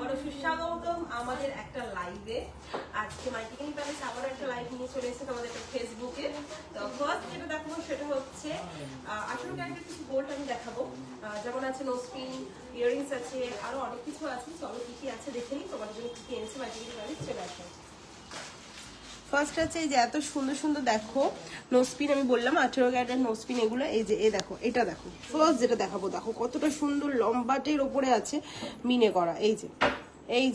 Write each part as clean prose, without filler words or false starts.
আবারও সুস্বাগতম আমাদের একটা লাইভে। আজকে মাইটিকানি প্যালেস আবারও একটা লাইভ নিয়ে চলে এসেছে আমাদের একটা ফেসবুকে। তো ফার্স্ট যেটা দেখাবো সেটা হচ্ছে 18 ক্যারেটের কিছু গোল্ড আমি দেখাবো, যেমন আছে নোসপিন, ইয়াররিংস আছে, আরো অনেক কিছু আছে। চলো কি কি আছে দেখে নিই, তোমাদের জন্য কি কি এনেছে মাইটিকানি প্যালেস। চলে আসে ফার্স্ট আছে এই যে এত সুন্দর সুন্দর দেখো নোসপিন, আমি বললাম 18 ক্যারেটের নোসপিন এগুলো। এই যে দেখো, এটা দেখো ফার্স্ট যেটা দেখাবো, দেখো কতটা সুন্দর লম্বাটের ওপরে আছে মিনে করা। এই যে এই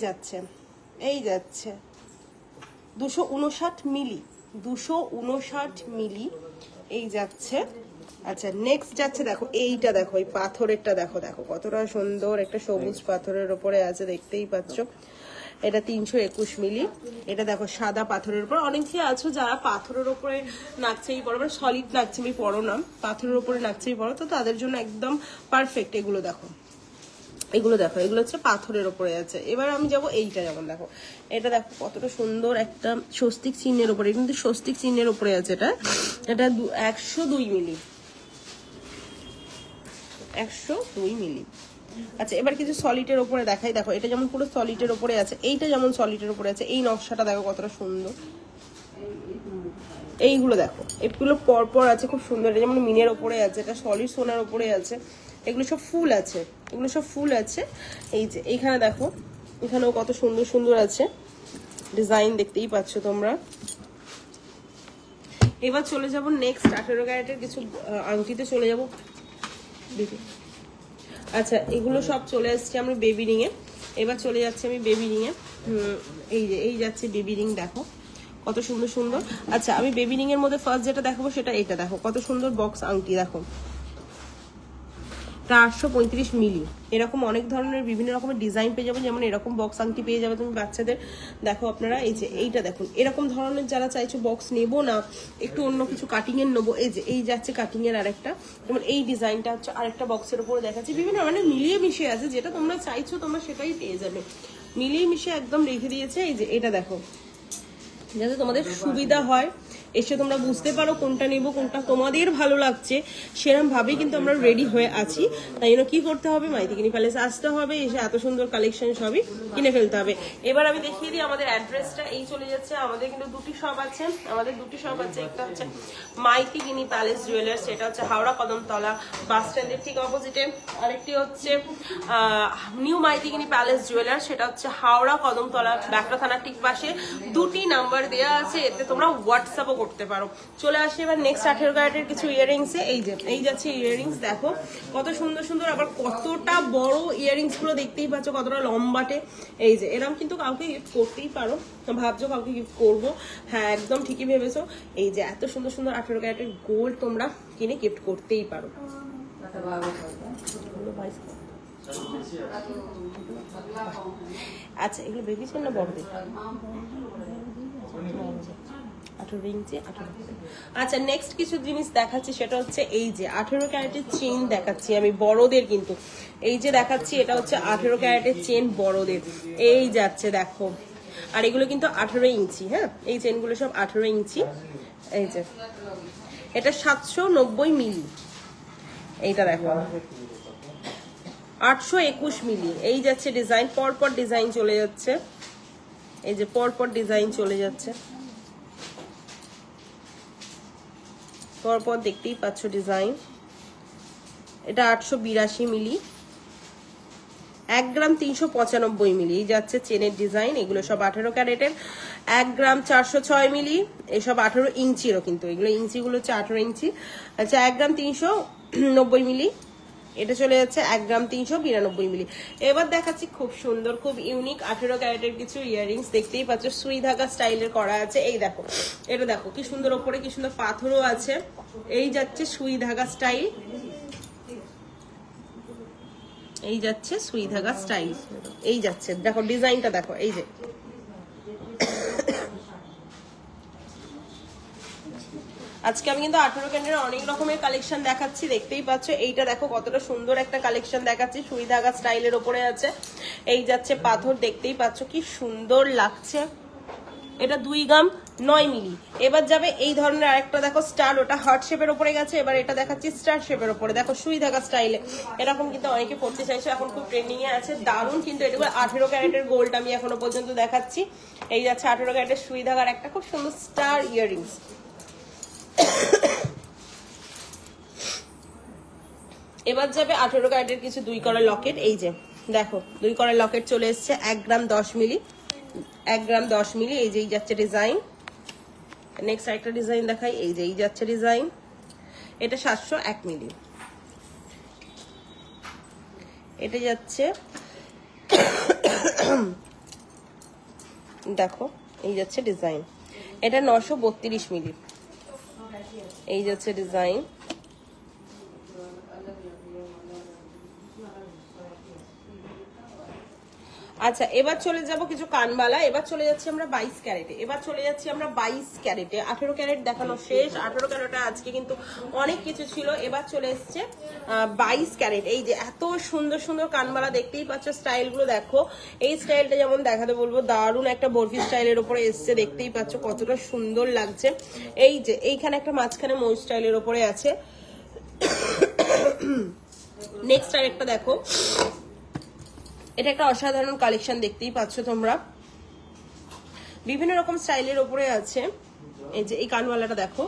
যাচ্ছে 259 মিলি, 259 মিলি এই যাচ্ছে। আচ্ছা নেক্সট যাচ্ছে দেখো, এইটা দেখো, এই পাথরেরটা দেখো, দেখো কতটা সুন্দর একটা সবুজ পাথরের ওপরে আছে, দেখতেই পাচ্ছ। এটা 321 মিলি। এটা দেখো সাদা পাথরের উপর। অনেকে আছো যারা পাথরের উপরে নাকছেই পড়ো, মানে সলিড নাকছেই পড়ো না, পাথরের উপরে নাকছেই পড়ো, তো তাদের জন্য একদম পারফেক্ট। এগুলো দেখো, এগুলো দেখো, এগুলো হচ্ছে পাথরের উপরে আছে। এবার আমি যাবো এইটা, যেমন দেখো এটা দেখো কতটা সুন্দর একটা স্বস্তিক চিহ্নের উপরে, কিন্তু স্বস্তিক চিহ্নের উপরে আছে। এটা 102 মিলি, 102 মিলি। আচ্ছা এবার কিছু সলিডের উপরে দেখাই। দেখো এটা যেমন পুরো সলিডের উপরে আছে, এইটা যেমন সলিডের উপরে আছে। এই নকশাটা দেখো কতটা সুন্দর। এইগুলো দেখো, এগুলো পরপর আছে, খুব সুন্দর। এটা যেমন মিনের উপরে আছে, এটা সলিড সোনার উপরে আছে। এগুলো সব ফুল আছে, এগুলো সব ফুল আছে। এই যে এইখানে দেখো, এখানেও কত সুন্দর সুন্দর আছে ডিজাইন, দেখতেই পাচ্ছ তোমরা। এবার চলে যাব নেক্সট 18 ক্যারেটের কিছু আংটিতে চলে যাব। আচ্ছা এগুলো সব চলে আসছে আমরা বেবি রিং এ। এবার চলে যাচ্ছে আমি বেবি রিং এ। এই যে এই যাচ্ছে বেবি রিং, দেখো কত সুন্দর সুন্দর। আচ্ছা আমি বেবি রিং এর মধ্যে ফার্স্ট যেটা দেখাবো সেটা এটা দেখো, কত সুন্দর বক্স আংটি। দেখো 835 মিলি। এরকম অনেক ধরনের বিভিন্ন রকমের ডিজাইন পেয়ে যাবে, যেমন এরকম বক্স আংটি পেয়ে যাবে তুমি বাচ্চাদের। দেখো আপনারা এই যে এইটা দেখুন, এরকম ধরনের যারা চাইছো বক্স নেবো না, একটু অন্য কিছু কাটিং এর নেবো, এই যে এই যাচ্ছে কাটিং এর আরেকটা। যেমন এই ডিজাইনটা হচ্ছে আরেকটা বক্সের উপরে দেখাচ্ছি। বিভিন্ন মানে মিলিয়ে মিশিয়ে আছে, যেটা তোমরা চাইছো তোমরা সেটাই পেয়ে যাবে। মিলিয়ে মিশিয়ে একদম রেখে দিয়েছে। এই যে এটা দেখো, যাতে তোমাদের সুবিধা হয়, এসে তোমরা বুঝতে পারো কোনটা নেবো, কোনটা তোমাদের ভালো লাগছে, সেরকম ভাবেই কিন্তু আমরা রেডি হয়ে আছি। তাই জন্য কি করতে হবে, মাইতিকানি প্যালেস আসতে হবে, এসে এত সুন্দর কালেকশন সবই কিনে ফেলতে হবে। এবার আমি দেখিয়ে দিই আমাদের অ্যাড্রেসটা। এই চলে যাচ্ছে, আমাদের কিন্তু দুটি শপ আছে, একটা হচ্ছে মাইতিকানি প্যালেস জুয়েলার্স, সেটা হচ্ছে হাওড়া কদমতলা বাস স্ট্যান্ডের ঠিক অপোজিটে। আরেকটি হচ্ছে নিউ মাইতিকানি প্যালেস জুয়েলার্স, সেটা হচ্ছে হাওড়া কদমতলা ব্যাকড়া থানার ঠিক পাশে। দুটি নাম্বার দেওয়া আছে, এতে তোমরা হোয়াটসঅ্যাপও করতে পারো। চলে আসে এবার নেক্সট 18 ক্যারেটের কিছু ইয়াররিংস এ। এই যে এই যাচ্ছে ইয়াররিংস, দেখো কত সুন্দর সুন্দর, আবার কতটা বড় ইয়াররিংস গুলো, দেখতেই পাচ্ছ কতটা লম্বাটে। এই যে এরকম কিন্তু কাউকে গিফট করতেই পারো, ভাবছো কাউকে গিফট করবো, হ্যাঁ একদম ঠিকই ভেবেছো। এই যে এত সুন্দর সুন্দর 18 ক্যারেটের গোল্ড তোমরা কিনে গিফট করতেই পারো। আচ্ছা এগুলো বেবি চেন না বড়দের? 18 ইঞ্চি 18। আচ্ছা নেক্সট কিছু জিনিস দেখাচ্ছি, সেটা হচ্ছে এই যে 18 ক্যারেটের চেন দেখাচ্ছি আমি বড়দের, কিন্তু এই যে দেখাচ্ছি এটা হচ্ছে 18 ক্যারেটের চেন বড়দের। এই যাচ্ছে দেখো, আর এগুলো কিন্তু 18 ইঞ্চি। হ্যাঁ এই চেনগুলো সব 18 ইঞ্চি। এই যে এটা 790 মিলি। এইটা দেখো 821 মিলি। এই যাচ্ছে ডিজাইন, পরপর ডিজাইন চলে যাচ্ছে। এই যে পরপর ডিজাইন চলে যাচ্ছে, পরপর দেখতেই পাচ্ছ ডিজাইন। এটা 882 মিলি, 1 গ্রাম 395 মিলি। এই যাচ্ছে চেনের ডিজাইন, এগুলো সব 18 ক্যারেটের। 1 গ্রাম 406 মিলি, এসব 18 ইঞ্চিরও, কিন্তু এগুলো ইঞ্চিগুলো হচ্ছে 18 ইঞ্চি। আচ্ছা 1 গ্রাম 390 মিলি, এটা চলে যাচ্ছে 1 গ্রাম 392 মিলি। এবার দেখাচ্ছি খুব সুন্দর খুব ইউনিক 18 ক্যারেটের কিছু ইয়াররিংস, দেখতেই পাচ্ছ সুই ধাগা স্টাইলের করা আছে। এই দেখো, এটা দেখো কি সুন্দর, ওপরে কি সুন্দর পাথরও আছে। এই যাচ্ছে সুই ধাগা স্টাইল, এই যাচ্ছে সুই ধাগা স্টাইল। এই যাচ্ছে দেখো ডিজাইনটা দেখো, এই যে আজকে আমি কিন্তু 18 ক্যারেটের অনেক রকমের কালেকশন দেখাচ্ছি, দেখতেই পাচ্ছ। এইটা দেখো কতটা সুন্দর একটা কালেকশন দেখাচ্ছি, সুই ধাগা স্টাইলের ওপরে আছে। এই যাচ্ছে পাথর, দেখতেই পাচ্ছ কি সুন্দর লাগছে। এটা 2 গ্রাম 9 মিলি। এবার যাবে এই ধরনের আরেকটা দেখো স্টার, ওটা হার্ট শেপের উপরে গেছে, এবার এটা দেখাচ্ছি স্টার শেপের উপরে, দেখো সুই ধাগা স্টাইলে, এরকম কিন্তু অনেকে পড়তে চাইছো, এখন খুব ট্রেন্ডিং এ আছে, দারুণ কিন্তু। এটা 18 ক্যারেটের গোল্ড আমি এখনো পর্যন্ত দেখাচ্ছি। এই যাচ্ছে 18 ক্যারেটের সুই ধাগার একটা খুব সুন্দর স্টার ইয়াররিংস। এবার যাবে 18 ক্যারেটের কিছু 2 করা লকেট। এই যে দেখো 2 করা লকেট চলে এসছে 1 গ্রাম 10 মিলি, 1 গ্রাম 10 মিলি। এই যে এই যাচ্ছে ডিজাইন। নেক্সট আরেকটা ডিজাইন দেখাই। এই যে এই যাচ্ছে ডিজাইন, এটা 701 মিলি। এটা যাচ্ছে দেখো এই যাচ্ছে ডিজাইন, এটা 932 মিলি। এই যাচ্ছে ডিজাইন। আচ্ছা এবার চলে যাব কিছু কানবালা। এবার চলে যাচ্ছি আমরা 22 ক্যারেটে। 22 ক্যারেটে। 18 ক্যারেট দেখানো শেষ। 18 ক্যারেটে আজকে কিন্তু অনেক কিছু ছিল। এবার চলে এসছে 22 ক্যারেট। এই যে এত সুন্দর সুন্দর কানবালা দেখতেই পাচ্ছ, স্টাইলগুলো দেখো। এই স্টাইলটা যেমন দেখাতে বলবো, দারুণ একটা বরফি স্টাইলের উপরে এসছে, দেখতেই পাচ্ছ কতটা সুন্দর লাগছে। এই যে এইখানে একটা মাঝখানে ময়ূর স্টাইলের উপরে আছে। নেক্সট আরেকটা দেখো, এটা একটা অসাধারণ কালেকশন, দেখতেই পাচ্ছ তোমরা, বিভিন্ন রকম স্টাইলের উপরে আছে। এই যে এই কানবালাটা দেখো,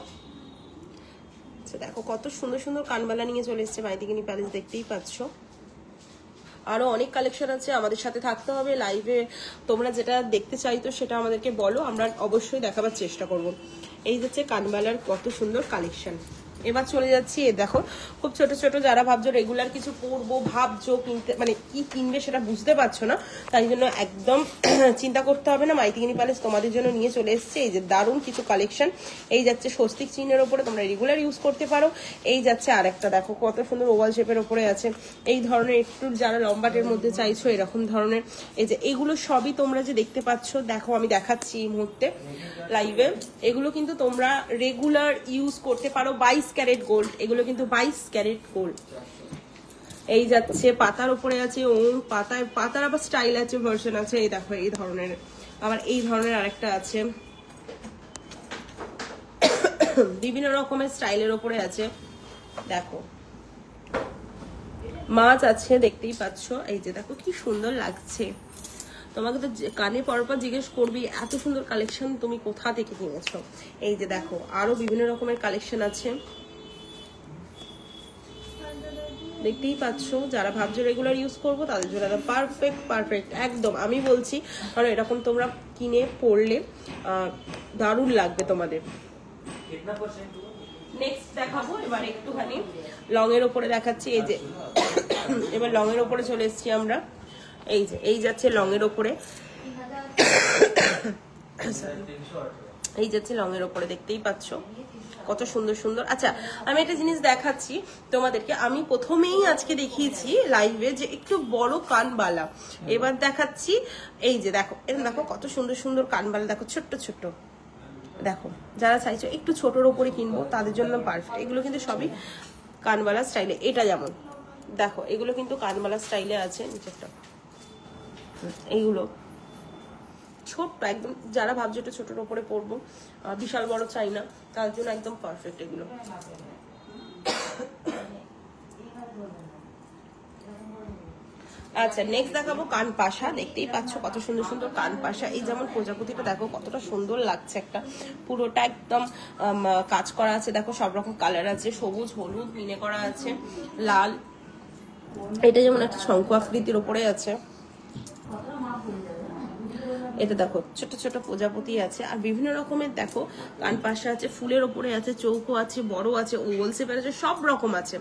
আচ্ছা দেখো কত সুন্দর সুন্দর কানবালা নিয়ে চলে এসছে মাইথিগিনি প্যালেস, দেখতেই পাচ্ছ। আরো অনেক কালেকশন আছে, আমাদের সাথে থাকতে হবে লাইভে। তোমরা যেটা দেখতে চাইতো সেটা আমাদেরকে বলো, আমরা অবশ্যই দেখাবার চেষ্টা করব। এই হচ্ছে কানবালার কত সুন্দর কালেকশন। এবার চলে যাচ্ছি, এ দেখো খুব ছোট ছোট, যারা ভাবছো রেগুলার কিছু পরবো, ভাবছো কিনতে, মানে কি কিনবে সেটা বুঝতে পারছো না, তাই জন্য একদম চিন্তা করতে হবে না, মাইথিগিনি প্যালেস তোমাদের জন্য নিয়ে চলে এসছে এই যে দারুণ কিছু কালেকশন। এই যাচ্ছে স্বস্তিক চিহ্নের ওপরে, তোমরা রেগুলার ইউজ করতে পারো। এই যাচ্ছে আরেকটা দেখো কত সুন্দর ওভাল শেপের ওপরে আছে, এই ধরনের একটু যারা লম্বাটের মধ্যে চাইছো এরকম ধরনের। এই যে এগুলো সবই তোমরা যে দেখতে পাচ্ছ, দেখো আমি দেখাচ্ছি এই মুহূর্তে লাইভে, এগুলো কিন্তু তোমরা রেগুলার ইউজ করতে পারো। 22 ক্যারেট গোল্ড, এগুলো কিন্তু 22 ক্যারেট গোল্ড। এই যাচ্ছে পাতার উপরে আছে, পাতার আবার স্টাইল আছে, ভার্সন আছে। এই দেখো এই ধরনের, আবার এই ধরনের আরেকটা আছে, বিভিন্ন রকমের স্টাইলের উপরে আছে। দেখো মাছ আছে, দেখতেই পাচ্ছ। এই যে দেখো কি সুন্দর লাগছে, তোমাকে তো কানে পরপর জিজ্ঞেস করবি এত সুন্দর কালেকশন তুমি কোথা থেকে কিনেছো। এই যে দেখো আরো বিভিন্ন রকমের কালেকশন আছে, দেখতেই পাচ্ছ। যারা ভাবছো রেগুলার ইউজ করবো তাদের জন্য পারফেক্ট একদম আমি বলছি, কারণ এরকম তোমরা কিনে পড়লে দারুণ লাগবে তোমাদের। নেক্সট দেখাবো এবার একটুখানি লং এর উপরে দেখাচ্ছি। এই যে এবার লং এর উপরে চলে এসেছি আমরা। এই যে এই যাচ্ছে লং এর উপরে, এই যাচ্ছে লং এর উপরে, দেখতেই পাচ্ছ কত সুন্দর সুন্দর। আচ্ছা আমি একটা জিনিস দেখাচ্ছি তোমাদেরকে, আমি প্রথমেই আজকে দেখিয়েছি লাইভে যে একটু বড় কানবালা, এবার দেখাচ্ছি। এই যে দেখো এরকম দেখো কত সুন্দর সুন্দর কানবালা, দেখো ছোট্ট ছোট্ট, দেখো যারা চাইছো একটু ছোটর ওপরে কিনবো তাদের জন্য পারফেক্ট। এগুলো কিন্তু সবই কানবালা স্টাইলে, এটা যেমন দেখো এগুলো কিন্তু কানবালা স্টাইলে আছে নিচেরটা, এইগুলো ছোট্ট একদম, যারা ভাবছো একটু ছোটর ওপরে পরবো, বিশাল বড় চাই না, তার জন্য একদম পারফেক্ট এগুলো। আচ্ছা নেক্সট দেখাবো কান পাশা, দেখতেই পাচ্ছ কত সুন্দর সুন্দর কান পাশা। এই যেমন প্রজাপতিটা দেখো কতটা সুন্দর লাগছে, একটা পুরোটা একদম কাজ করা আছে, দেখো সব রকম কালার আছে, সবুজ, হলুদ, মিনে করা আছে, লাল। এটা যেমন একটা শঙ্কু আকৃতির ওপরে আছে, এটা দেখো ছোট ছোট প্রজাপতি আছে, আর বিভিন্ন রকমের দেখো কান পাশা আছে, ফুলের ওপরে আছে, চৌকো আছে, বড় আছে, ওভাল শেপের আছে, সব রকম আছে।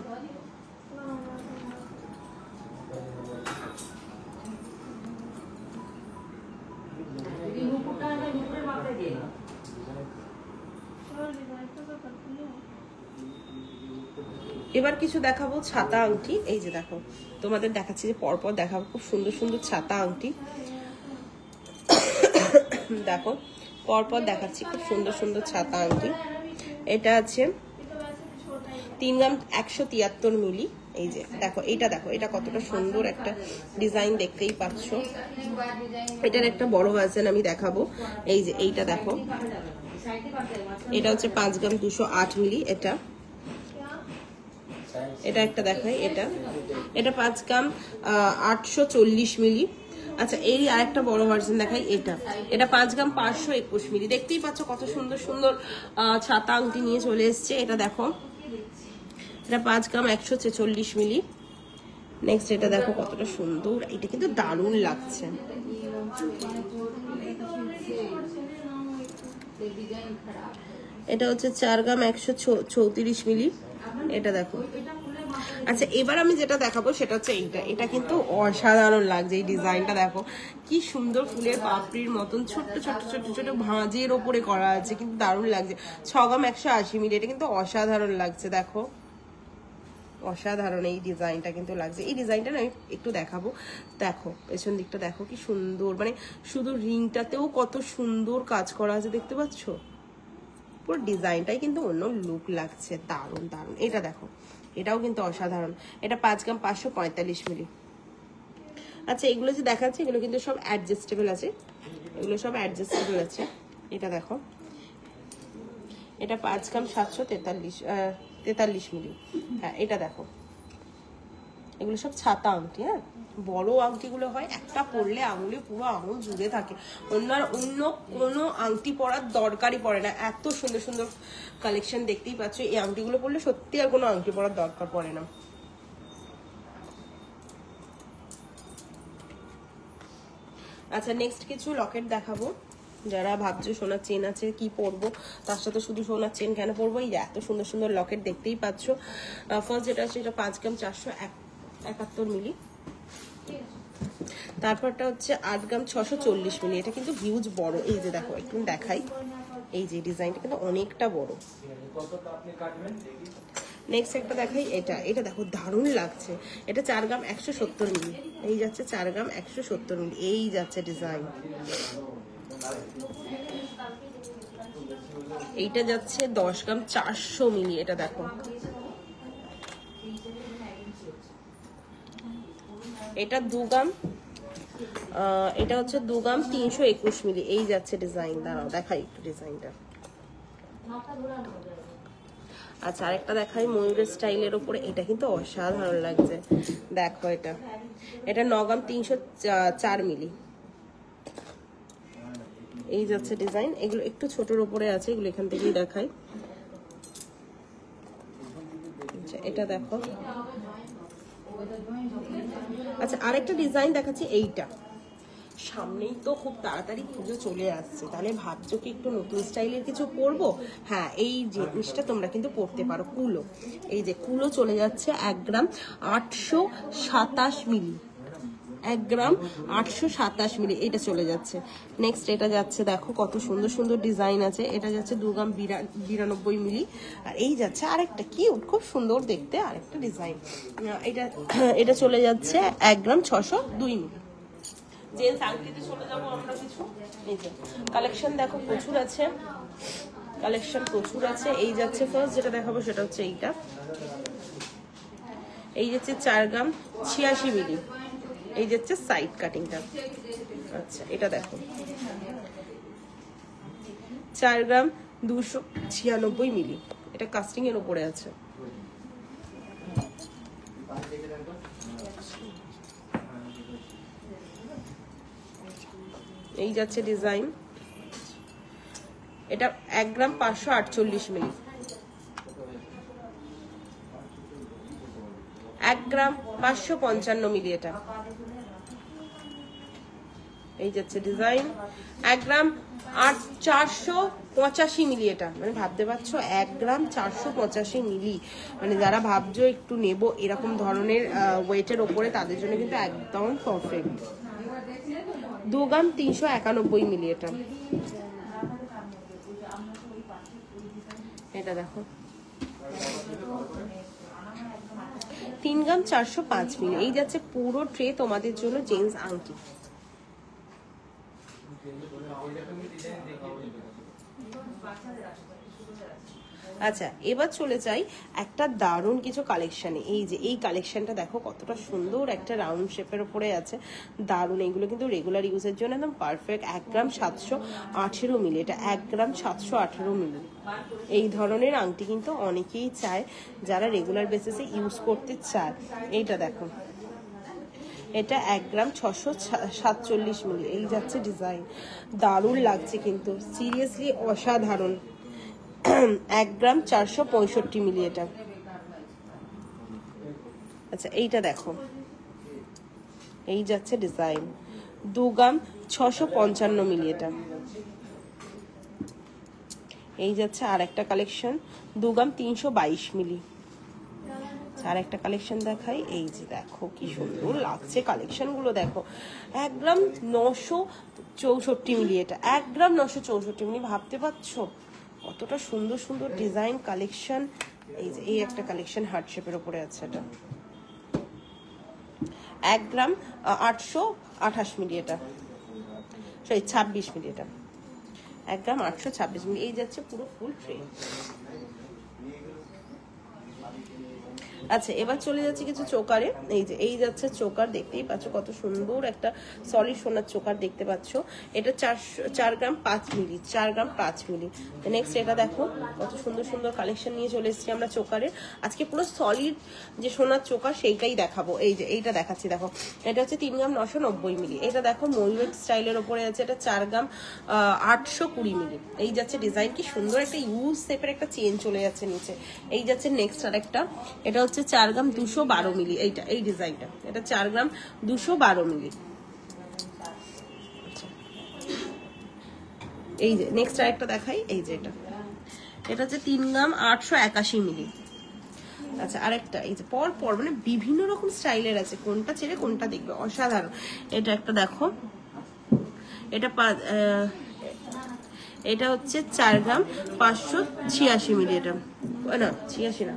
এবার কিছু দেখাবো ছাতা আংটি। এই যে দেখো তোমাদের দেখাচ্ছি যে পরপর দেখাবো খুব সুন্দর সুন্দর ছাতা আংটি, দেখো পরপর দেখাচ্ছি খুব সুন্দর সুন্দর ছাতা আংটি। এটা আছে 3 গ্রাম 173 মিলি। এই যে দেখো এটা, দেখো এটা কতটা সুন্দর একটা ডিজাইন, দেখতেই পাচ্ছ। এটার একটা বড় ভার্সন আমি দেখাবো। এই যে এইটা দেখো এটা হচ্ছে 5 গ্রাম 208 মিলি। এটা একটা দেখাই, এটা 5 গ্রাম 840 মিলি। আচ্ছা এই আরেকটা বড় ভার্সন দেখাই, এটা 5 গ্রাম 521 মিলি। দেখতেই পাচ্ছ কত সুন্দর সুন্দর ছাতা আংটি নিয়ে চলে এসছে। এটা দেখো, এটা 5 গ্রাম 146 মিলি। নেক্সট এটা দেখো কতটা সুন্দর, এটা কিন্তু দারুণ লাগছে। এটা হচ্ছে 4 গ্রাম 134 মিলি। এটা দেখো। আচ্ছা এবার আমি যেটা দেখাবো সেটা হচ্ছে এটা কিন্তু অসাধারণ লাগছে। এই ডিজাইনটা দেখো কি সুন্দর, ফুলের পাপড়ির মতন ছোট্ট ছোট্ট ছোট্ট ছোট ভাঁজের ওপরে করা আছে, কিন্তু দারুণ লাগছে। 6 গ্রাম 180 মিলি। এটা কিন্তু অসাধারণ লাগছে, দেখো অসাধারণ এই ডিজাইনটা কিন্তু লাগছে। এই ডিজাইনটা না একটু দেখাবো, দেখো পেছন দিকটা দেখো কি সুন্দর, মানে শুধু রিংটাতেও কত সুন্দর কাজ করা আছে, দেখতে পাচ্ছ? পুরো ডিজাইনটাই কিন্তু অন্য লুক লাগছে, দারুণ দারুণ। এটা দেখো, এটাও কিন্তু অসাধারণ। এটা 5 গ্রাম 545 মিলি। আচ্ছা এগুলো যে দেখাচ্ছে এগুলো কিন্তু সব অ্যাডজাস্টেবল আছে, এগুলো সব অ্যাডজাস্টেবল আছে। এটা দেখো, এটা 5 গ্রাম 743 মিলি। হ্যাঁ এটা দেখো, এগুলো সব ছাতা আংটি। হ্যাঁ বড় আংটিগুলো হয় একটা পরলে আঙুলে পুরো আঙুল জুড়ে থাকে, অন্য কোনো আংটি পরার দরকারই পড়ে না। এত সুন্দর সুন্দর কালেকশন দেখতেই পাচ্ছ, এই আংটিগুলো পরলে সত্যি আর কোনো আংটি পরার দরকার পড়ে না। আচ্ছা নেক্সট কিছু লকেট দেখাবো। যারা ভাবছো সোনার চেন আছে কি পরবো, তার সাথে শুধু সোনার চেন কেন পরবো, এই এত সুন্দর সুন্দর লকেট দেখতেই পাচ্ছ। ফার্স্ট যেটা আছে এটা 5 গ্রাম 471 মিলি। তারপরটা হচ্ছে 8 গ্রাম 640 মিলি। এটা কিন্তু হিউজ বড়, এই যে দেখো একটু দেখাই, এই যে ডিজাইনটা কিন্তু অনেকটা বড়। নেক্সট একটা দেখাই, এটা দেখো দারুণ লাগছে। এটা 4 গ্রাম 170 মিলি। এই যাচ্ছে 4 গ্রাম 170 মিলি, এই যাচ্ছে ডিজাইন। এইটা যাচ্ছে 10 গ্রাম 400 মিলি। এটা দেখো, এটা 2 গ্রাম, এটা হচ্ছে 2 গ্রাম 321 মিলি। এই যাচ্ছে ডিজাইন, দাঁড়াও দেখাই একটু ডিজাইনটা। আচ্ছা আরেকটা দেখাই ময়ূরের স্টাইলের ওপরে, এটা কিন্তু অসাধারণ লাগছে। দেখো এটা 9 গ্রাম 304 মিলি। এই যাচ্ছে ডিজাইন। এগুলো একটু ছোটর ওপরে আছে, এগুলো এখান থেকেই দেখাই। আচ্ছা এটা দেখো। আচ্ছা আরেকটা ডিজাইন দেখাচ্ছি, এইটা সামনেই তো খুব তাড়াতাড়ি পুজো চলে আসছে, তাহলে ভাবছো কি একটু নতুন স্টাইলের কিছু পরবো? হ্যাঁ এই জিনিসটা তোমরা কিন্তু পরতে পারো। কুলো, এই যে কুলো চলে যাচ্ছে 1 গ্রাম 827 মিলি। 1 গ্রাম 827 মিলি এটা চলে যাচ্ছে। নেক্সট এটা যাচ্ছে, দেখো কত সুন্দর সুন্দর ডিজাইন আছে। এটা যাচ্ছে 2 গ্রাম 92 মিলি। আর এই যাচ্ছে আরেকটা কিউট, খুব সুন্দর দেখতে আরেকটা ডিজাইন। এটা চলে যাচ্ছে 1 গ্রাম 602 মিলি। জেন্টস আংটিতে চলে যাবো আমরা কিছু। এই যে কালেকশন দেখো প্রচুর আছে, কালেকশন প্রচুর আছে। এই যাচ্ছে ফার্স্ট যেটা দেখাবো সেটা হচ্ছে এইটা, এই যাচ্ছে 4 গ্রাম 86 মিলি। এই যাচ্ছে সাইড কাটিংটা। আচ্ছা এটা দেখো 4 গ্রাম 296 মিলি। এটা কাস্টিং এর উপরে আছে। এই যাচ্ছে ডিজাইন। এটা 1 গ্রাম 548 মিলি। 1 গ্রাম 555 মিলি। এটা এই যাচ্ছে ডিজাইন। 1 গ্রাম 485 মিলি। এটা মানে ভাবতে পারছো 1 গ্রাম 485 মিলি, মানে যারা ভাবছো একটু নেব এরকম ধরনের ওয়েটের ওপরে, তাদের জন্য কিন্তু একদম পারফেক্ট। 2 গ্রাম 391 মিলি। এটা দেখো 3 গ্রাম 405 মিলি। এই যাচ্ছে পুরো ট্রে তোমাদের জন্য জেন্টস আংটি। আচ্ছা এবার চলে যাই একটা দারুণ কিছু কালেকশানে। এই যে এই কালেকশনটা দেখো কতটা সুন্দর, একটা রাউন্ড শেপের উপরে আছে, দারুণ। এইগুলো কিন্তু রেগুলার ইউজের জন্য একদম পারফেক্ট। 1 গ্রাম 718 মিলি, এটা 1 গ্রাম 718 মিলি। এই ধরনের আংটি কিন্তু অনেকেই চায়, যারা রেগুলার বেসিসে ইউজ করতে চায়। এইটা দেখো, এটা 1 গ্রাম 647 মিলি। এই যাচ্ছে ডিজাইন, দারুণ লাগছে কিন্তু, সিরিয়াসলি অসাধারণ। 1 গ্রাম 465 মিলি এটা। আচ্ছা এইটা দেখো, এই যাচ্ছে ডিজাইন, 2 গ্রাম 655 মিলি এটা। এই যাচ্ছে আর একটা কালেকশন, 2 গ্রাম 322 মিলি। আর একটা কালেকশন দেখাই, এই যে দেখো কি সুন্দর লাগছে কালেকশন গুলো দেখো। 1 গ্রাম 964 মিলি এটা, 1 গ্রাম 964 মিলি। ভাবতে পারছো কতটা সুন্দর সুন্দর ডিজাইন কালেকশন। এই যে এই একটা কালেকশন হার্ট শেপের উপরে আছে, এটা 1 গ্রাম 828 মিলি এটা, সরি 26 মিলি এটা, 1 গ্রাম 826 মিলি। এই যাচ্ছে পুরো ফুল ট্রে। আচ্ছা এবার চলে যাচ্ছে কিছু চোকারে। এই যে এই যাচ্ছে চোকার, দেখতেই পাচ্ছ কত সুন্দর একটা সলিড সোনার চোকার দেখতে পাচ্ছ। এটা 4 গ্রাম 5 মিলি, 4 গ্রাম 5 মিলি। নেক্সট এটা দেখো কত সুন্দর সুন্দর কালেকশন নিয়ে চলে এসেছি আমরা চোকারে। আজকে পুরো সলিড যে সোনার চোকার সেইটাই দেখাবো। এই যে এইটা দেখাচ্ছি দেখো, এটা হচ্ছে 3 গ্রাম 990 মিলি। এটা দেখো ময়ূরের স্টাইলের ওপরে আছে, এটা 4 গ্রাম 820 মিলি। এই যাচ্ছে ডিজাইন, কি সুন্দর একটা ইউজ শেপের একটা চেন চলে যাচ্ছে নিচে। এই যাচ্ছে নেক্সট আরেকটা, এটা হচ্ছে 4 গ্রাম 212 মিলি। এইটা এই ডিজাইনটা, এটা 4 গ্রাম 212 মিলি। এই যে নেক্সট আরেকটা দেখাই, এই যে এটা হচ্ছে 3 গ্রাম 881 মিলি। আচ্ছা আরেকটা, এই যে পর পর মানে বিভিন্ন রকম স্টাইলের আছে, কোনটা ছেড়ে কোনটা দেখবে, অসাধারণ। এটা একটা দেখো, এটা হচ্ছে 4 গ্রাম 586 মিলি। এটা না 86 না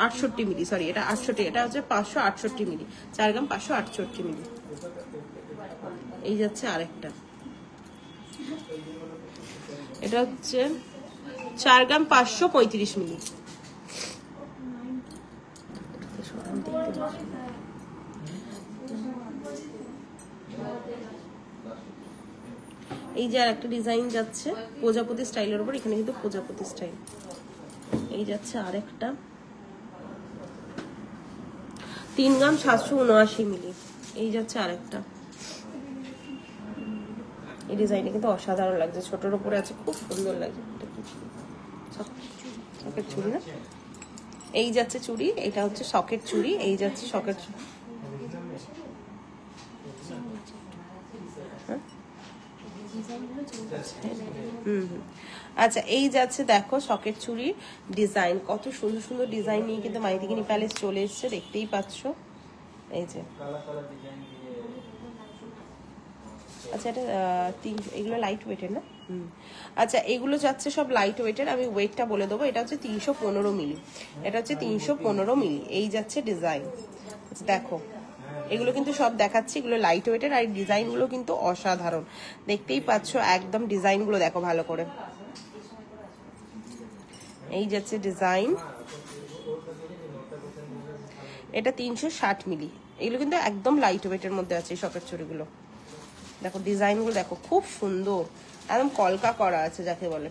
68 মিলি, সরি এটা 68, এটা হচ্ছে 568 মিলি, 4 গ্রাম 568 মিলি। এই যাচ্ছে আরেকটা, এটা হচ্ছে 4 গ্রাম 535 মিলি। এই যে আর একটা ডিজাইন যাচ্ছে প্রজাপতি স্টাইলের উপর, এখানে কিন্তু প্রজাপতি স্টাইল। এই যাচ্ছে আরেকটা 3 গ্রাম 779 মিলি। এই যাচ্ছে আরেকটা, এই ডিজাইনটা কিন্তু অসাধারণ লাগছে, ছোটর উপরে আছে, খুব সুন্দর লাগছে। সকেট চুড়ি না, এই যাচ্ছে চুড়ি, এটা হচ্ছে সকেট চুড়ি। এই যাচ্ছে সকেট চুড়ি, আচ্ছা এই যাচ্ছে দেখো সকেট চুড়ির ডিজাইন, কত সুন্দর সুন্দর ডিজাইন নিয়ে কিন্তু মাইথিকিনি প্যালেস চলে এসছে, দেখতেই পাচ্ছ। এই যে আচ্ছা এটা এগুলো লাইট ওয়েটের না? আচ্ছা এগুলো যাচ্ছে সব লাইট ওয়েটের, আমি ওয়েটটা বলে দেবো। এটা হচ্ছে 315 মিলি, এটা হচ্ছে 315 মিলি। এই যাচ্ছে ডিজাইন, দেখো এগুলো কিন্তু সব দেখাচ্ছি, এগুলো লাইট ওয়েটের, আর ডিজাইনগুলো কিন্তু অসাধারণ, দেখতেই পাচ্ছ একদম। ডিজাইনগুলো দেখো ভালো করে, এই যাচ্ছে ডিজাইন, এটা 360 মিলি। এগুলো কিন্তু একদম লাইট ওয়েটের মধ্যে আছে এই সকেট চুড়িগুলো। দেখো ডিজাইনগুলো দেখো, খুব সুন্দর, একদম কলকা করা আছে যাকে বলে।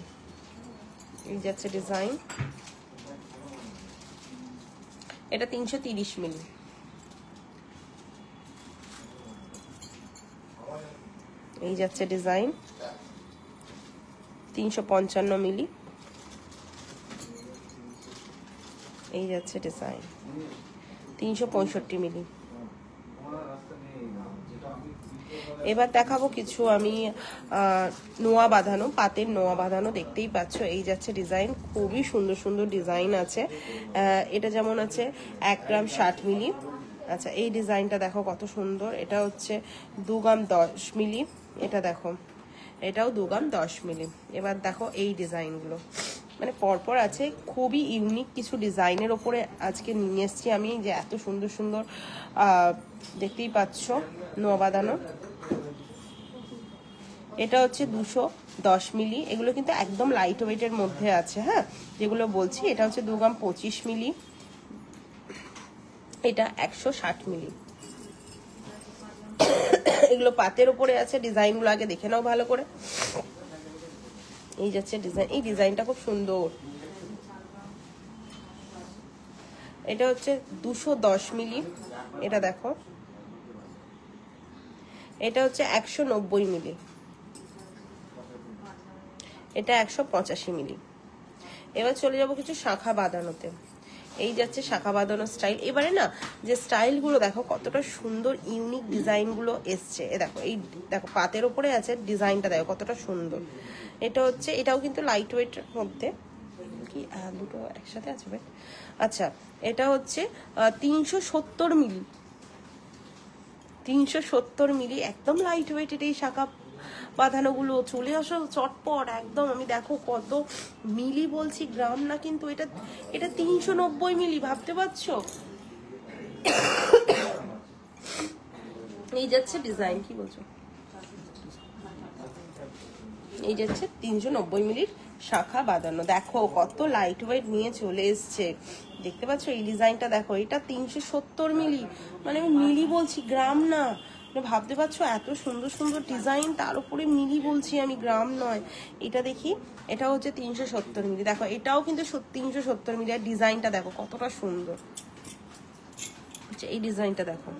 এই যাচ্ছে ডিজাইন, এটা 330 মিলি। এই যাচ্ছে ডিজাইন, 355 মিলি। এই যাচ্ছে ডিজাইন, 365 মিলি। এবার দেখাবো কিছু আমি নোয়া বাঁধানো, পাতের নোয়া বাঁধানো, দেখতেই পাচ্ছ। এই যাচ্ছে ডিজাইন, খুবই সুন্দর সুন্দর ডিজাইন আছে। এটা যেমন আছে 1 গ্রাম 60 মিলি। আচ্ছা এই ডিজাইনটা দেখো কত সুন্দর, এটা হচ্ছে 2 গ্রাম 10 মিলি। এটা দেখো, এটাও 2 গ্রাম 10 মিলি। এবার দেখো এই ডিজাইনগুলো মানে পরপর আছে, খুবই ইউনিক কিছু ডিজাইনের ওপরে আজকে নিয়ে এসেছি আমি, যে এত সুন্দর সুন্দর দেখতেই পাচ্ছ নোয়া বাঁধানো। এটা হচ্ছে 10 মিলি। এগুলো কিন্তু একদম লাইট ওয়েটের মধ্যে আছে, হ্যাঁ যেগুলো বলছি। এটা হচ্ছে 2 গ্রাম 25 মিলি, এটা 160 মিলি। এগুলো পাতের উপরে আছে, ডিজাইনগুলো আগে দেখে নাও ভালো করে। এই যাচ্ছে ডিজাইন, এই ডিজাইনটা খুব সুন্দর। এটা হচ্ছে 210 মিলি, এটা দেখো। এটা হচ্ছে 190 মিলি, এটা 185 মিলি। এবার চলে যাব কিছু শাখা বাঁধানোতে। এই যাচ্ছে শাখা বাঁধানো স্টাইল। এবারে না যে স্টাইলগুলো দেখো কতটা সুন্দর, ইউনিক ডিজাইনগুলো এসছে। এ দেখো, এই দেখো পাতের ওপরে আছে, ডিজাইনটা দেখো কতটা সুন্দর। এটা হচ্ছে, এটাও কিন্তু লাইট ওয়েটের মধ্যে, কি দুটো একসাথে আছে ভাই। আচ্ছা, এটা হচ্ছে 370 মিলি, 370 মিলি, একদম লাইট ওয়েট। এই শাখা বাঁধানোগুলো চলে আসো চটপট একদম। আমি দেখো কত মিলি বলছি, গ্রাম না কিন্তু। এটা 390 মিলি, ভাবতে পারছো? এই যাচ্ছে ডিজাইন, কি বলছো? এই যাচ্ছে 390 মিলির শাখা বাঁধানো। দেখো কত লাইট ওয়েট নিয়ে চলে এসছে, দেখতে পাচ্ছ? এই ডিজাইনটা দেখো, এটা 370 মিলি, মানে আমি মিলি বলছি, গ্রাম না। ভাবতে পারছো এত সুন্দর সুন্দর ডিজাইন, তার উপরে মিলি বলছি আমি, গ্রাম নয়। এটা দেখি, এটা হচ্ছে 370 মিলি। দেখো এটাও কিন্তু 370 মিলি। আর ডিজাইনটা দেখো কতটা সুন্দর। আচ্ছা, এই ডিজাইনটা দেখো,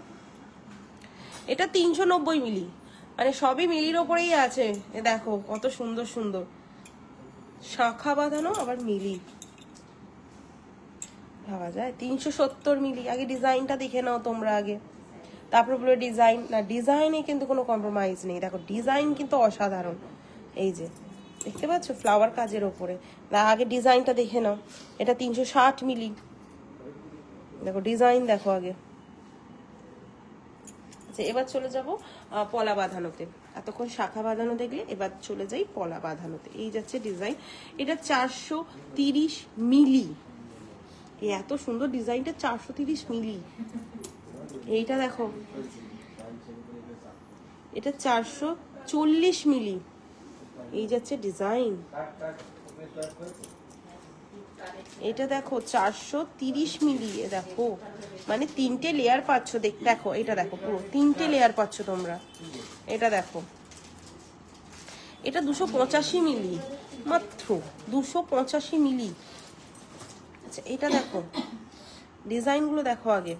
এটা 390 মিলি, মানে সবই মিলির ওপরেই আছে। এ দেখো কত সুন্দর সুন্দর শাখা বাঁধানো, আবার মিলি, ভাবা যায়? 370 মিলি। আগে ডিজাইনটা দেখে নাও তোমরা আগে, তারপর বলো ডিজাইন না। ডিজাইনে কিন্তু কোনো কম্প্রোমাইজ নেই। দেখো ডিজাইন কিন্তু অসাধারণ। এই যে দেখতে পাচ্ছ ফ্লাওয়ার কাজের ওপরে। আগে ডিজাইনটা দেখে নাও, এটা 360 মিলি। দেখো ডিজাইন দেখো আগে। আচ্ছা, এবার চলে যাব পলা বাঁধানোতে। এতক্ষণ শাখা বাঁধানো দেখলে, এবার চলে যাই পলা বাঁধানোতে। এই যাচ্ছে ডিজাইন, এটা 430 মিলি। এত সুন্দর ডিজাইনটা, 430 মিলি। এইটা দেখো, এটা 440 মিলি। এই যাচ্ছে ডিজাইন, এটা দেখো 430 মিলি। এ দেখো, মানে 3টে লেয়ার পাচ্ছ। দেখো এটা দেখো, পুরো 3টে লেয়ার পাচ্ছ তোমরা। এটা দেখো, এটা 285 মিলি, মাত্র 285 মিলি। আচ্ছা, এটা দেখো ডিজাইনগুলো দেখো আগে,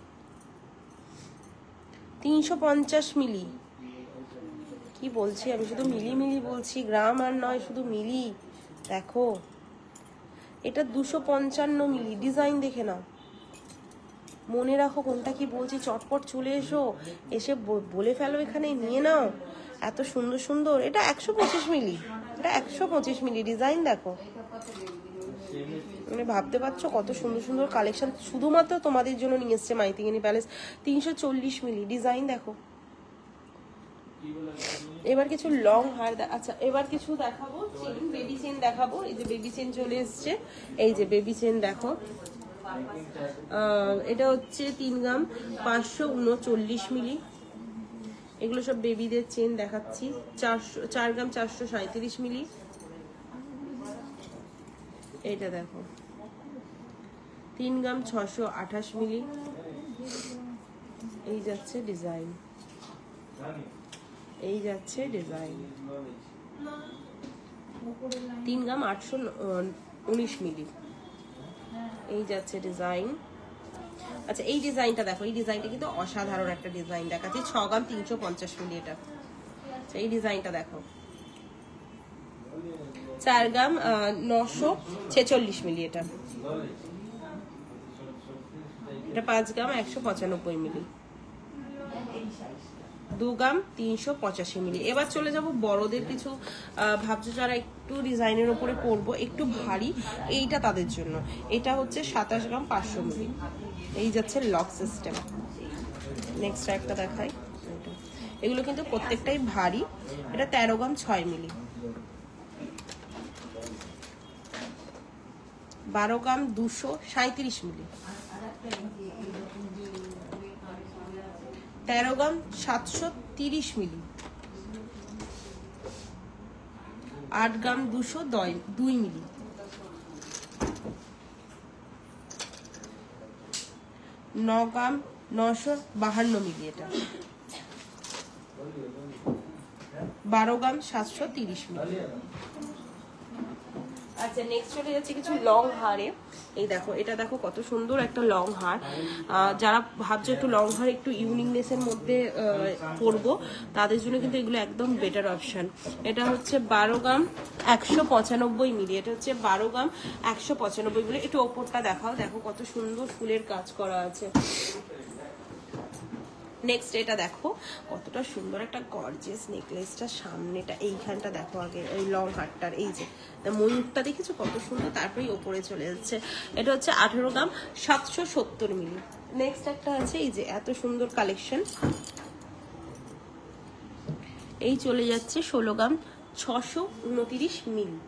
350 মিলি। কি বলছি আমি, শুধু মিলি মিলি বলছি, গ্রাম আর নয়, শুধু মিলি। দেখো এটা 255 মিলি। ডিজাইন দেখে নাও, মনে রাখো কোনটা কি বলছি। চটপট চলে এসো, এসে বলে ফেলো, এখানে নিয়ে নাও। এত সুন্দর সুন্দর। এটা 125 মিলি, এটা 125 মিলি। ডিজাইন দেখো, মানে ভাবতে পারছো কত সুন্দর সুন্দর কালেকশন শুধুমাত্র তোমাদের জন্য নিয়ে এসছে মাইথিঙ্গিনী প্যালেস। 340 মিলি। ডিজাইন দেখো। এবার কিছু লং হার, আচ্ছা এবার কিছু দেখাবো চেন, বেবি চেন দেখাবো। এই যে বেবি চেন চলে এসছে, এই যে বেবি চেন দেখো। এটা হচ্ছে 3 গ্রাম 539 মিলি। এগুলো সব বেবিদের চেন দেখাচ্ছি। 4 গ্রাম 437 মিলি। এটা দেখো 3 গ্রাম 628 মিলি। এই যাচ্ছে ডিজাইন, এই যাচ্ছে ডিজাইন। 3 গ্রাম 819 মিলি। এই যাচ্ছে ডিজাইন। আচ্ছা, এই ডিজাইনটা দেখো, এই ডিজাইনটা কিন্তু অসাধারণ একটা ডিজাইন দেখাচ্ছি। 6 গ্রাম 350 মিলি এটা। আচ্ছা, এই ডিজাইনটা দেখো, 4 গ্রাম 946 মিলি। এটা 5 গ্রাম 195 মিলি। 2 গ্রাম 385 মিলি। এবার চলে যাব বড়দের কিছু। ভাবছো যারা একটু ডিজাইনের উপরে পরবো, একটু ভারী, এইটা তাদের জন্য। এটা হচ্ছে 27 গ্রাম 500 মিলি। এই যাচ্ছে লক সিস্টেম। নেক্সট একটা দেখাই। এগুলো কিন্তু প্রত্যেকটাই ভারী। এটা 13 গ্রাম 6 মিলি। 12 গ্রাম 237 মিলি। 13 গ্রাম 730 মিলি। 8 গ্রাম 202 মিলি। 9 গ্রাম 952 মিলি এটা। 12 গ্রাম 730 মিলি। আচ্ছা নেক্সট চলে যাচ্ছে কিছু লং হারে। এই দেখো, এটা দেখো কত সুন্দর একটা লং হার। যারা ভাবছো একটু লং হার একটু ইউনিকনেসের মধ্যে পরবো, তাদের জন্য কিন্তু এগুলো একদম বেটার অপশন। এটা হচ্ছে 12 গ্রাম 195 মিলি। এটা হচ্ছে 12 গ্রাম 195 মিলি। একটু ওপরটা দেখাও, দেখো কত সুন্দর ফুলের কাজ করা আছে। নেক্সট এটা দেখো কতটা সুন্দর একটা গর্জিয়াস নেকলেসটা, সামনেটা এইখানটা দেখো, আগে এই লং হারটার এই যে ময়ূরটা দেখেছো কত সুন্দর, তারপরেই ওপরে চলে যাচ্ছে। এটা হচ্ছে 18 গ্রাম 770 মিলি। নেক্সট একটা আছে এই যে এত সুন্দর কালেকশন, এই চলে যাচ্ছে 16 গ্রাম 629 মিলি।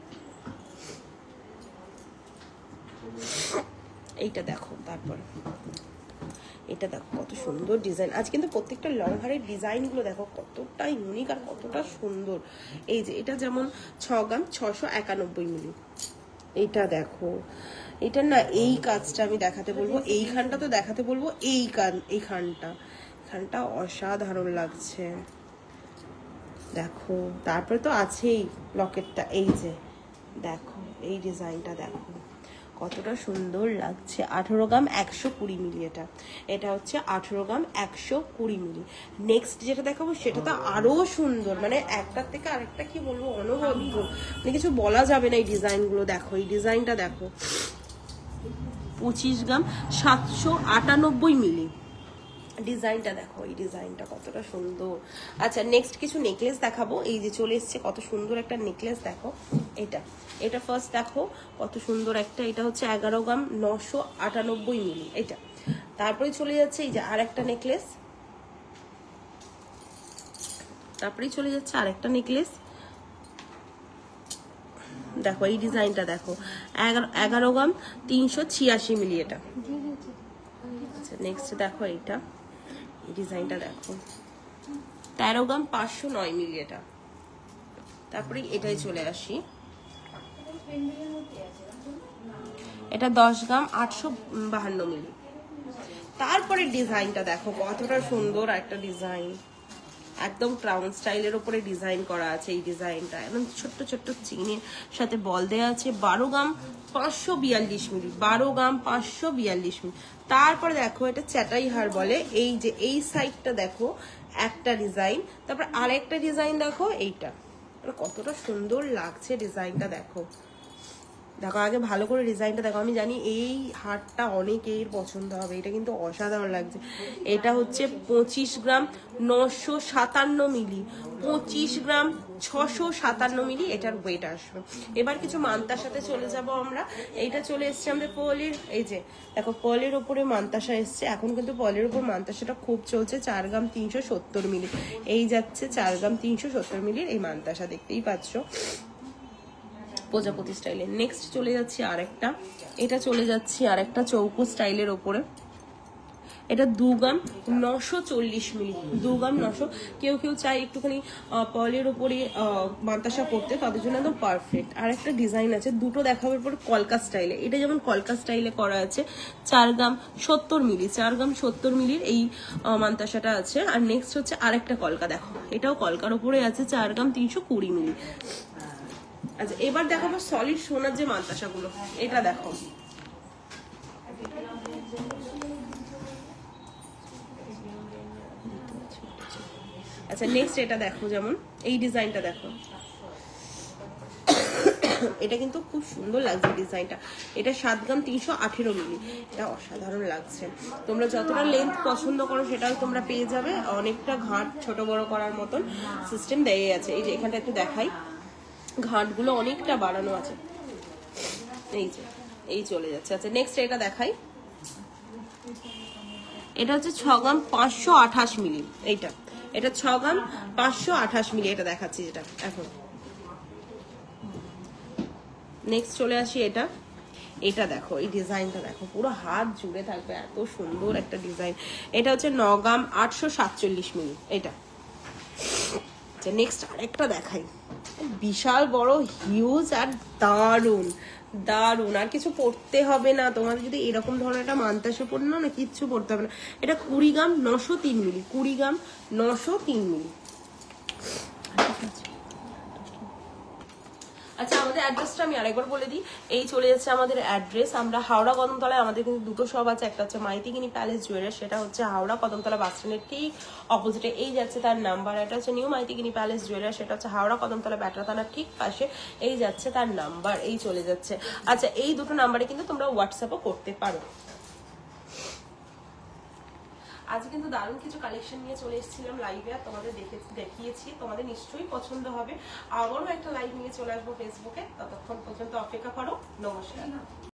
এইটা দেখো, তারপর এটা দেখো কত সুন্দর ডিজাইন। আজ কিন্তু প্রত্যেকটা লং হারের ডিজাইনগুলো দেখো কতটা ইউনিক আর কতটা সুন্দর। এই যে এটা যেমন 6 গ্রাম 691 মিলি। এটা দেখো, এটা না এই কাজটা আমি দেখাতে বলবো, এইখানটা তো দেখাতে বলবো, এইখানটা অসাধারণ লাগছে দেখো। তারপরে তো আছেই লকেটটা, এই যে দেখো এই ডিজাইনটা দেখো কতটা সুন্দর লাগছে। 18 গ্রাম 120 মিলি। এটা হচ্ছে 18 গ্রাম 120 মিলি। নেক্সট যেটা দেখাবো সেটা তো আরো সুন্দর, মানে একটার থেকে আরেকটা কি বলবো অনবদ্য, মানে কিছু বলা যাবে না। এই ডিজাইনগুলো দেখো, এই ডিজাইনটা দেখো 25 গ্রাম 798 মিলি। ডিজাইনটা দেখো, এই ডিজাইনটা কতটা সুন্দর। আচ্ছা নেক্সট কিছু নেকলেস দেখাবো। এই যে চলে এসছে কত সুন্দর একটা নেকলেস দেখো। এটা ফার্স্ট দেখো কত সুন্দর একটা, এটা হচ্ছে 11 গ্রাম 998 মিলি এটা। তারপরে চলে যাচ্ছে এই যে আরেকটা নেকলেস, দেখো এই ডিজাইনটা দেখো 11 গ্রাম 386 মিলি এটা। আচ্ছা নেক্সট দেখো এইটা, এই ডিজাইনটা দেখো 13 গ্রাম 509 মিলি এটা। তারপরে এটাই চলে আসি, এটা 10 গ্রাম 852 মিলি। তারপরে ডিজাইনটা দেখো কতটা সুন্দর একটা ডিজাইন, একদম ক্রাউন স্টাইলের উপরে ডিজাইন করা আছে। এই ডিজাইনটা একদম ছোট্ট ছোট্ট চেইনের সাথে বল দেওয়া আছে। 12 গ্রাম 542 মিলি। 12 গ্রাম 542 মিলি। তারপরে দেখো এটা চ্যাটাই হার বলে। এই যে এই সাইডটা দেখো একটা ডিজাইন, তারপর আরেকটা ডিজাইন দেখো এইটা, কতটা সুন্দর লাগছে ডিজাইনটা দেখো। দেখো আগে ভালো করে ডিজাইনটা দেখো, আমি জানি এই হারটা অনেকের পছন্দ হবে, এটা কিন্তু অসাধারণ লাগছে। এটা হচ্ছে 25 গ্রাম 957 মিলি। 25 গ্রাম 657 মিলি এটার ওয়েট আসবে। এবার কিছু মান্তার সাথে চলে যাব আমরা। এইটা চলে এসছে আমাদের পলের, এই যে দেখো পলের ওপরে মান্তাসা এসছে। এখন কিন্তু পলের ওপর মান্তাসাটা খুব চলছে। 4 গ্রাম 370 মিলি এই যাচ্ছে, 4 গ্রাম 370 মিলির এই মান্তাসা, দেখতেই পাচ্ছ প্রজাপতি স্টাইলের। নেক্সট চলে যাচ্ছে আরেকটা, এটা চলে যাচ্ছে আরেকটা চৌকো স্টাইলের ওপরে। এটা 2 গ্রাম 940 মিলি। 2 গ্রাম 900। কেউ চাই একটুখানি পলের ওপরে মান্তাসা করতে, তাদের জন্য একদম পারফেক্ট। আর একটা ডিজাইন আছে, দুটো দেখাবার পর কলকা স্টাইলে। এটা যেমন কলকা স্টাইলে করা আছে, 4 গ্রাম 70 মিলি। 4 গ্রাম 70 মিলির এই মান্তাসাটা আছে। আর নেক্সট হচ্ছে আরেকটা কলকা, দেখো এটাও কলকার ওপরে আছে, 4 গ্রাম 320 মিলি। আচ্ছা এবার দেখাবো সলিড সোনার যে মান্তাসাগুলো। এটা দেখো, আচ্ছা নেক্সট এটা দেখো, যেমন এই ডিজাইনটা দেখো, এটা কিন্তু খুব সুন্দর লাগছে ডিজাইনটা। এটা 7 গ্রাম 318 মিলি। এটা অসাধারণ লাগছে। তোমরা যতটা লেন্থ পছন্দ করো সেটাও তোমরা পেয়ে যাবে। অনেকটা ঘাট ছোট বড় করার মতন সিস্টেম দেয়া আছে। এই যে এখানটা একটু দেখাই, ঘাটগুলো অনেকটা বাড়ানো আছে। এই যে এই চলে যাচ্ছে। আচ্ছা নেক্সট এটা দেখাই, এটা হচ্ছে 6 গ্রাম 528 মিলি। এটা 6 গ্রাম 528 মিলি এটা দেখাচ্ছি যেটা এখন। নেক্সট চলে আসি এটা দেখো, এই ডিজাইনটা দেখো, পুরো হাত জুড়ে থাকবে, এত সুন্দর একটা ডিজাইন। এটা হচ্ছে 9 গ্রাম 847 মিলি এটা। আচ্ছা নেক্সট আরেকটা দেখাই, বিশাল বড় হিউজ আর দারুন দারুন, আর কিছু পড়তে হবে না তোমাদের। যদি এরকম ধরনের একটা মান্তাসে পড়ে না কিচ্ছু পড়তে হবে না। এটা 20 গ্রাম 903 মিলি, 20 গ্রাম 903 মিলি। আচ্ছা আমাদের অ্যাড্রেসটা আমি আরেকবার বলে দিই। এই চলে যাচ্ছে আমাদের অ্যাড্রেস। আমরা হাওড়া কদমতলায়, আমাদের কিন্তু দুটো শপ আছে, একটা হচ্ছে মাইতিগিনি প্যালেস জুয়েলার্স, সেটা হচ্ছে হাওড়া কদমতলা বাস স্ট্যান্ডের ঠিক অপোজিটে। এই যাচ্ছে তার নাম্বার। এটা হচ্ছে নিউ মাইতিগিনি প্যালেস জুয়েলার্স, সেটা হচ্ছে হাওড়া কদমতলা ব্যাটরা থানার ঠিক পাশে। এই যাচ্ছে তার নাম্বার, এই চলে যাচ্ছে। আচ্ছা এই দুটো নাম্বারে কিন্তু তোমরা হোয়াটসঅ্যাপও করতে পারো। আজ কিন্তু দারুণ কিছু কালেকশন নিয়ে চলে এসেছিলাম লাইভে, আর তোমাদের দেখিয়েছি, তোমাদের নিশ্চয়ই পছন্দ হবে। আবারও একটা লাইভ নিয়ে চলে আসবো ফেসবুকে, ততক্ষণ পর্যন্ত অপেক্ষা করো। নমস্কার।